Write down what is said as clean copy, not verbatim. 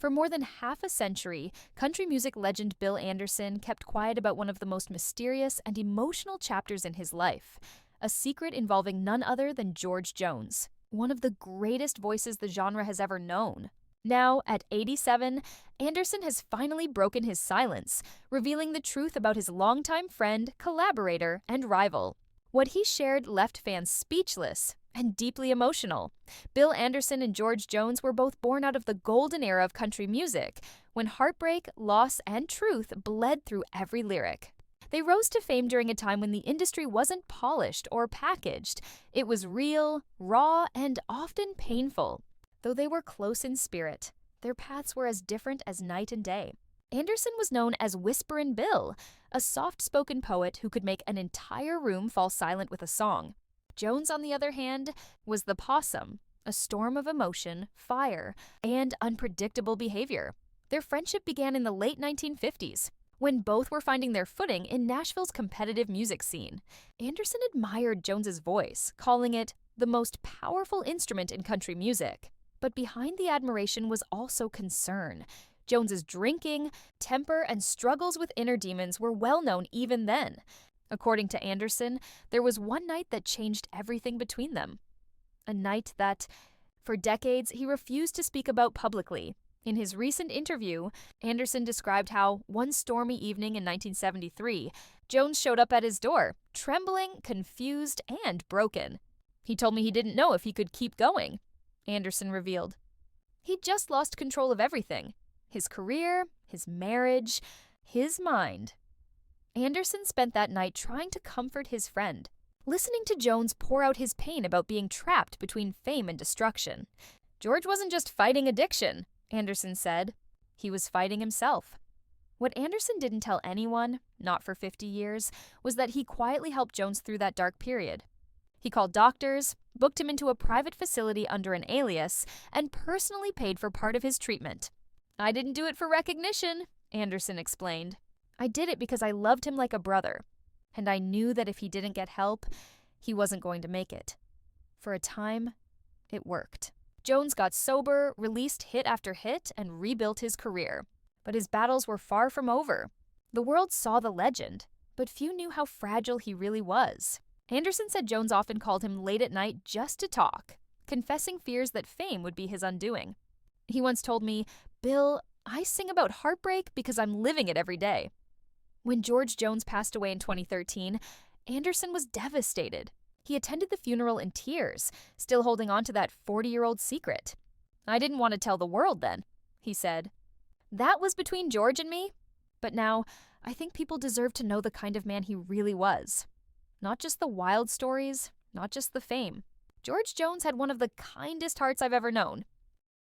For more than half a century, country music legend Bill Anderson kept quiet about one of the most mysterious and emotional chapters in his life, a secret involving none other than George Jones, one of the greatest voices the genre has ever known. Now, at 87, Anderson has finally broken his silence, revealing the truth about his longtime friend, collaborator, and rival. What he shared left fans speechless and deeply emotional. Bill Anderson and George Jones were both born out of the golden era of country music, when heartbreak, loss, and truth bled through every lyric. They rose to fame during a time when the industry wasn't polished or packaged. It was real, raw, and often painful. Though they were close in spirit, their paths were as different as night and day. Anderson was known as Whisperin' Bill, a soft-spoken poet who could make an entire room fall silent with a song. Jones, on the other hand, was the Possum, a storm of emotion, fire, and unpredictable behavior. Their friendship began in the late 1950s, when both were finding their footing in Nashville's competitive music scene. Anderson admired Jones's voice, calling it the most powerful instrument in country music. But behind the admiration was also concern. Jones's drinking, temper, and struggles with inner demons were well known even then. According to Anderson, there was one night that changed everything between them. A night that, for decades, he refused to speak about publicly. In his recent interview, Anderson described how, one stormy evening in 1973, Jones showed up at his door, trembling, confused, and broken. He told me he didn't know if he could keep going. Anderson revealed. He'd just lost control of everything. His career, his marriage, his mind. Anderson spent that night trying to comfort his friend, listening to Jones pour out his pain about being trapped between fame and destruction. George wasn't just fighting addiction, Anderson said. He was fighting himself. What Anderson didn't tell anyone, not for 50 years, was that he quietly helped Jones through that dark period. He called doctors, booked him into a private facility under an alias, and personally paid for part of his treatment. "I didn't do it for recognition," Anderson explained. "I did it because I loved him like a brother, and I knew that if he didn't get help, he wasn't going to make it." For a time, it worked. Jones got sober, released hit after hit, and rebuilt his career. But his battles were far from over. The world saw the legend, but few knew how fragile he really was. Anderson said Jones often called him late at night just to talk, confessing fears that fame would be his undoing. He once told me, "Bill, I sing about heartbreak because I'm living it every day." When George Jones passed away in 2013, Anderson was devastated. He attended the funeral in tears, still holding on to that 40-year-old secret. "I didn't want to tell the world then," he said. "That was between George and me. But now, I think people deserve to know the kind of man he really was. Not just the wild stories, not just the fame. George Jones had one of the kindest hearts I've ever known.